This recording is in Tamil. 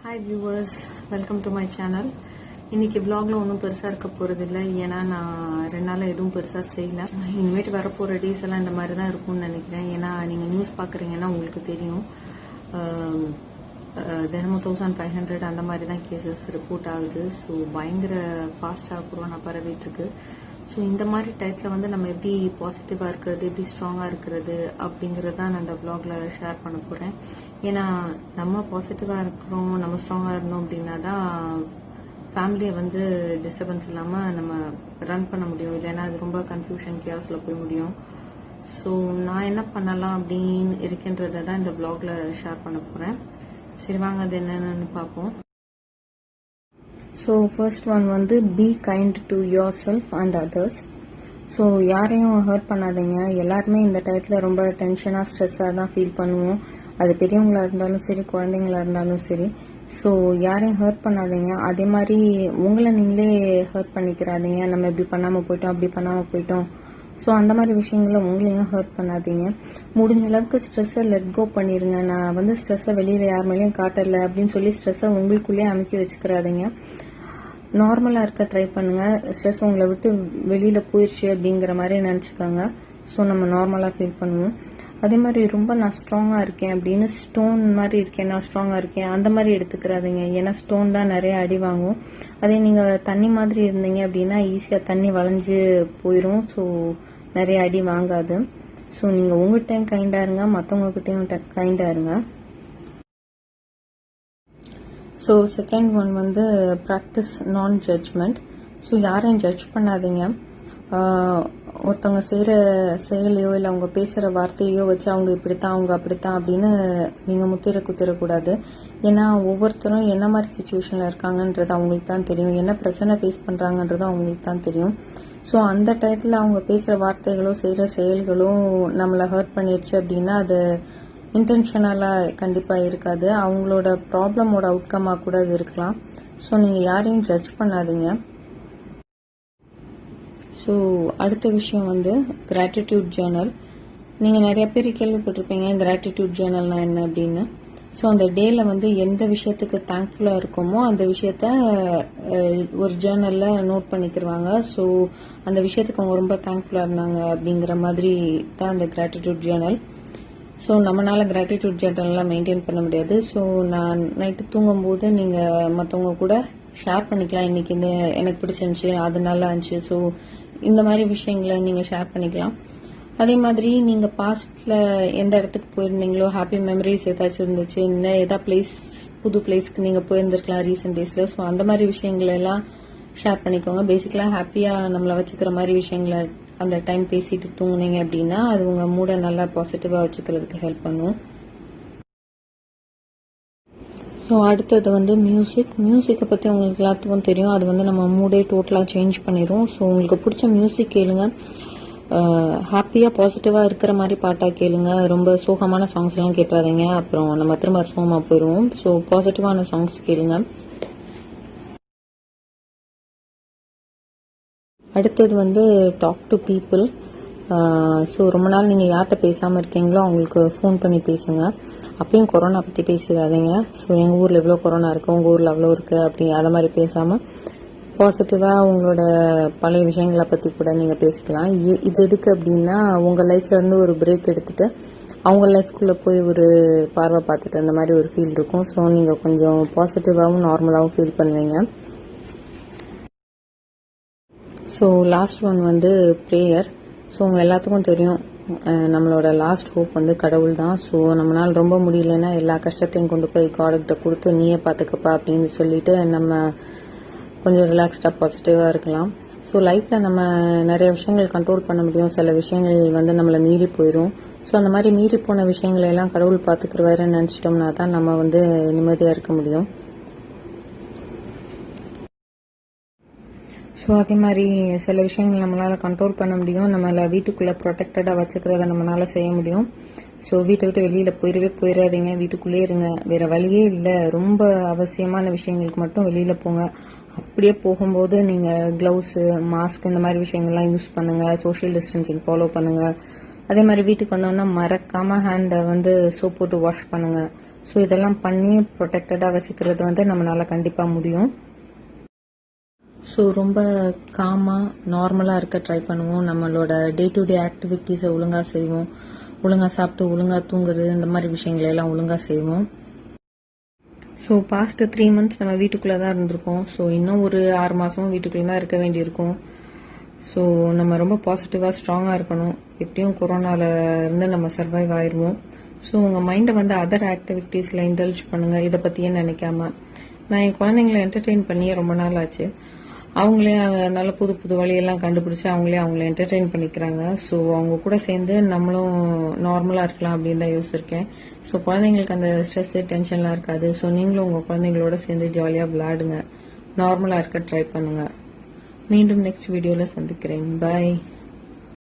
Hi viewers, welcome to my channel. இன்னைக்கு vlogல ஒன்றும் பெருசாக இருக்க போகிறது இல்லை. ஏன்னா நான் 2 நாள் எதுவும் பெருசாக செய்யல. இனிமேட்டு வரப்போகிற டேஸ் எல்லாம் இந்த மாதிரி தான் இருக்கும்னு நினைக்கிறேன். ஏன்னா நீங்கள் நியூஸ் பார்க்குறீங்கன்னா உங்களுக்கு தெரியும், தினமும் 1500 அந்த மாதிரி தான் கேசஸ் ரிப்போர்ட் ஆகுது. ஸோ பயங்கர ஃபாஸ்ட்டாக கொரோனா பரவிட்டு இருக்கு. ஸோ இந்த மாதிரி டயத்தில் வந்து நம்ம எப்படி பாசிட்டிவாக இருக்கிறது, எப்படி ஸ்ட்ராங்காக இருக்கிறது அப்படிங்கிறது தான் நான் இந்த vlogல ஷேர் பண்ண போகிறேன். ஏன்னா நம்ம பாசிட்டிவாக இருக்கிறோம், நம்ம ஸ்ட்ராங்காக இருந்தோம் அப்படின்னா தான் ஃபேமிலியை வந்து டிஸ்டர்பன்ஸ் இல்லாமல் நம்ம ரன் பண்ண முடியும். இல்லைன்னா அது ரொம்ப கன்ஃபியூஷன் கேஸில் போய் முடியும். ஸோ நான் என்ன பண்ணலாம் அப்படின்னு இருக்கின்றதை தான் இந்த vlogல ஷேர் பண்ண போகிறேன். சரி வாங்க அது என்னென்னு பார்ப்போம். ஸோ ஃபர்ஸ்ட் ஒன் வந்து be kind to your self and others. So யாரையும் ஹர்ட் பண்ணாதீங்க. எல்லாருமே இந்த டயத்தில் ரொம்ப டென்ஷனாக ஸ்ட்ரெஸ்ஸாக தான் ஃபீல் பண்ணுவோம். அது பெரியவங்களா இருந்தாலும் சரி, குழந்தைங்களா இருந்தாலும் சரி. ஸோ யாரையும் ஹர்ட் பண்ணாதீங்க. அதே மாதிரி உங்களை நீங்களே ஹர்ட் பண்ணிக்கிறாதீங்க. நம்ம இப்படி பண்ணாமல் போயிட்டோம், அப்படி பண்ணாமல் போயிட்டோம். ஸோ அந்த மாதிரி விஷயங்கள உங்களையும் ஹர்ட் பண்ணாதீங்க. முடிஞ்ச அளவுக்கு ஸ்ட்ரெஸ்ஸை லெட் கோ பண்ணிடுங்க. நான் வந்து ஸ்ட்ரெஸ்ஸை வெளியில் யார் மேலேயும் காட்டலை அப்படின்னு சொல்லி ஸ்ட்ரெஸ்ஸை உங்களுக்குள்ளேயே அமுக்கி வச்சுக்கிறாதீங்க. நார்மலாக இருக்க ட்ரை பண்ணுங்க. ஸ்ட்ரெஸ் உங்களை விட்டு வெளியில் போயிடுச்சு அப்படிங்கிற மாதிரி நினச்சிக்கோங்க. ஸோ நம்ம நார்மலாக ஃபீல் பண்ணுவோம். அதே மாதிரி ரொம்ப நான் ஸ்ட்ராங்காக இருக்கேன் அப்படின்னு ஸ்டோன் மாதிரி இருக்கேன், நான் ஸ்ட்ராங்காக இருக்கேன் அந்த மாதிரி எடுத்துக்கிறாதீங்க. ஏன்னா ஸ்டோன் தான் நிறைய அடி வாங்கும். அதே நீங்கள் தண்ணி மாதிரி இருந்தீங்க அப்படின்னா ஈஸியாக தண்ணி வளைஞ்சு போயிடும். ஸோ நிறைய அடி வாங்காது. ஸோ நீங்கள் உங்கள்கிட்டையும் கைண்டாக இருங்க, மற்றவங்ககிட்டையும் கைண்டாக இருங்க. ஸோ செகண்ட் ஒன் வந்து ப்ராக்டிஸ் நான் ஜட்ஜ்மெண்ட். ஸோ யாரையும் ஜட்ஜ் பண்ணாதீங்க. ஒருத்தவங்க செய்கிற செயலையோ இல்லை அவங்க பேசுகிற வார்த்தையோ வச்சு அவங்க இப்படித்தான், அவங்க அப்படித்தான் அப்படின்னு நீங்கள் குத்திரக்கூடாது. ஏன்னா ஒவ்வொருத்தரும் என்ன மாதிரி சுச்சுவேஷனில் இருக்காங்கன்றது அவங்களுக்கு தான் தெரியும். என்ன பிரச்சனை ஃபேஸ் பண்ணுறாங்கன்றது அவங்களுக்கு தான் தெரியும். ஸோ அந்த டயத்தில் அவங்க பேசுகிற வார்த்தைகளோ செய்கிற செயல்களோ நம்மளை ஹர்ட் பண்ணிடுச்சு அப்படின்னா அது இன்டென்ஷனலாக கண்டிப்பாக இருக்காது. அவங்களோட ப்ராப்ளமோட அவுட்கமாக கூட அது இருக்கலாம். ஸோ நீங்கள் யாரையும் ஜட்ஜ் பண்ணாதீங்க. ஸோ அடுத்த விஷயம் வந்து கிராட்டிடியூட் ஜேர்னல். நீங்கள் நிறைய பேர் கேள்விப்பட்டிருப்பீங்க கிராட்டிடியூட் ஜேர்னல்னா என்ன அப்படின்னு. ஸோ அந்த டேல வந்து எந்த விஷயத்துக்கு தேங்க்ஃபுல்லாக இருக்கோமோ அந்த விஷயத்த ஒரு ஜேர்னலில் நோட் பண்ணிக்கிடுவாங்க. ஸோ அந்த விஷயத்துக்கு அவங்க ரொம்ப தேங்க்ஃபுல்லாக இருந்தாங்க அப்படிங்கிற மாதிரி தான் அந்த கிராட்டிடியூட் ஜேர்னல். ஸோ நம்மளால கிராட்டிடியூட் ஜேர்னல்லாம் மெயின்டைன் பண்ண முடியாது. ஸோ நான் நைட்டு தூங்கும்போது நீங்கள் மற்றவங்க கூட ஷேர் பண்ணிக்கலாம். இன்னைக்கு இந்த எனக்கு பிடிச்சிருந்துச்சு, அது நல்லா இருந்துச்சு. ஸோ இந்த மாதிரி விஷயங்களை நீங்கள் ஷேர் பண்ணிக்கலாம். அதே மாதிரி நீங்கள் பாஸ்ட்ல எந்த இடத்துக்கு போயிருந்தீங்களோ, ஹாப்பி மெமரிஸ் ஏதாச்சும் இருந்துச்சு, இல்லை ஏதாவது பிளேஸ், புது பிளேஸ்க்கு நீங்கள் போயிருந்துருக்கலாம் ரீசெண்ட் டேஸில். ஸோ அந்த மாதிரி விஷயங்களை எல்லாம் ஷேர் பண்ணிக்கோங்க. பேசிக்கலாக ஹாப்பியாக நம்மளை வச்சுக்கிற மாதிரி விஷயங்களை அந்த டைம் பேசிட்டு தூங்குனீங்க அப்படின்னா அது உங்கள் மூடை நல்லா பாசிட்டிவாக வச்சுக்கிறதுக்கு ஹெல்ப் பண்ணும். ஸோ அடுத்தது வந்து மியூசிக்கை பற்றி உங்களுக்கு எல்லாத்துக்கும் தெரியும். அது வந்து நம்ம மூடே டோட்டலாக சேஞ்ச் பண்ணிடும். ஸோ உங்களுக்கு பிடிச்ச மியூசிக் கேளுங்க. ஹாப்பியாக பாசிட்டிவாக இருக்கிற மாதிரி பாட்டாக கேளுங்க. ரொம்ப சோகமான சாங்ஸ்லாம் கேட்டுறாதீங்க, அப்புறம் நம்ம திரும்ப சோகமாக போயிடுவோம். ஸோ பாசிட்டிவான சாங்ஸ் கேளுங்க. அடுத்தது வந்து டாக் டு பீப்புள். ஸோ ரொம்ப நாள் நீங்கள் யார்கிட்ட பேசாமல் இருக்கீங்களோ அவங்களுக்கு ஃபோன் பண்ணி பேசுங்க. அப்பயும் கொரோனா பற்றி பேசிடாதீங்க. ஸோ எங்கள் ஊரில் எவ்வளோ கொரோனா இருக்குது, உங்கள் ஊரில் அவ்வளோ இருக்குது அப்படி அதை மாதிரி பேசாமல் பாசிட்டிவாக உங்களோட பழைய விஷயங்களை பற்றி கூட நீங்கள் பேசிக்கலாம். இது எதுக்கு அப்படின்னா உங்கள் லைஃப்ல இருந்து ஒரு பிரேக் எடுத்துட்டு அவங்க லைஃப்குள்ளே போய் ஒரு பார்வை பார்த்துட்டு அந்த மாதிரி ஒரு ஃபீல் இருக்கும். ஸோ நீங்கள் கொஞ்சம் பாசிட்டிவாகவும் நார்மலாகவும் ஃபீல் பண்ணுவீங்க. ஸோ லாஸ்ட் ஒன் வந்து ப்ரேயர். ஸோ உங்கள் எல்லாத்துக்கும் தெரியும் நம்மளோட லாஸ்ட் ஹோப் வந்து கடவுள் தான். ஸோ நம்மளால் ரொம்ப முடியலன்னா எல்லா கஷ்டத்தையும் கொண்டு போய் காடுகிட்ட கொடுத்து நீயே பார்த்துக்கப்பா அப்படின்னு சொல்லிட்டு நம்ம கொஞ்சம் ரிலாக்ஸ்டாக பாசிட்டிவாக இருக்கலாம். ஸோ லைஃப்பில் நம்ம நிறைய விஷயங்கள் கண்ட்ரோல் பண்ண முடியும், சில விஷயங்கள் வந்து நம்மளை மீறி போயிடும். ஸோ அந்த மாதிரி மீறி போன விஷயங்களை எல்லாம் கடவுள் பார்த்துக்கிறவாருன்னு நினச்சிட்டோம்னா தான் நம்ம வந்து நிம்மதியாக இருக்க முடியும். ஸோ அதே மாதிரி சில விஷயங்கள் நம்மளால் கண்ட்ரோல் பண்ண முடியும். நம்மளை வீட்டுக்குள்ளே ப்ரொடெக்டடாக வச்சுக்கிறத நம்மளால் செய்ய முடியும். ஸோ வீட்டை விட்டு வெளியில் போயிடாதீங்க, வீட்டுக்குள்ளே இருங்க. வேறு வழியே இல்லை. ரொம்ப அவசியமான விஷயங்களுக்கு மட்டும் வெளியில் போங்க. அப்படியே போகும்போது நீங்கள் க்ளவுஸு, மாஸ்க் இந்த மாதிரி விஷயங்கள்லாம் யூஸ் பண்ணுங்கள். சோஷியல் டிஸ்டன்சிங் ஃபாலோ பண்ணுங்கள். அதே மாதிரி வீட்டுக்கு வந்தோன்னா மறக்காமல் ஹேண்டை வந்து சோப் போட்டு வாஷ் பண்ணுங்கள். ஸோ இதெல்லாம் பண்ணி ப்ரொடெக்டடாக வச்சுக்கிறது வந்து நம்மளால கண்டிப்பாக முடியும். ஸோ ரொம்ப காமாக நார்மலாக இருக்க ட்ரை பண்ணுவோம். நம்மளோட டே டு டே ஆக்டிவிட்டீஸை ஒழுங்காக செய்வோம். ஒழுங்காக சாப்பிட்டு ஒழுங்காக தூங்குறது, இந்த மாதிரி விஷயங்களெல்லாம் ஒழுங்காக செய்வோம். ஸோ பாஸ்ட் 3 months நம்ம வீட்டுக்குள்ளே தான் இருந்திருக்கோம். ஸோ இன்னும் ஒரு 6 மாதமும் வீட்டுக்குள்ளே தான் இருக்க வேண்டியிருக்கும். ஸோ நம்ம ரொம்ப பாசிட்டிவாக ஸ்ட்ராங்காக இருக்கணும். எப்படியும் கொரோனாவில் இருந்து நம்ம சர்வைவ் ஆயிடுவோம். ஸோ உங்கள் மைண்டை வந்து அதர் ஆக்டிவிட்டீஸில் இன்டல்ஜ் பண்ணுங்கள். இதை பற்றியே நினைக்காம. நான் என் குழந்தைங்களை என்டர்டெயின் பண்ணியே ரொம்ப நாள் ஆச்சு. அவங்களே நல்ல புது புது வழியெல்லாம் கண்டுபிடிச்சி அவங்கள என்டர்டெயின் பண்ணிக்கிறாங்க. ஸோ அவங்க கூட சேர்ந்து நம்மளும் நார்மலாக இருக்கலாம் அப்படின்னு தான் யோசிச்சிருக்கேன். ஸோ குழந்தைங்களுக்கு அந்த ஸ்ட்ரெஸ் டென்ஷன்லாம் இருக்காது. ஸோ நீங்களும் உங்கள் குழந்தைங்களோட சேர்ந்து ஜாலியாக விளையாடுங்க. நார்மலாக இருக்க ட்ரை பண்ணுங்கள். மீண்டும் நெக்ஸ்ட் வீடியோவில் சந்திக்கிறேன். பாய்.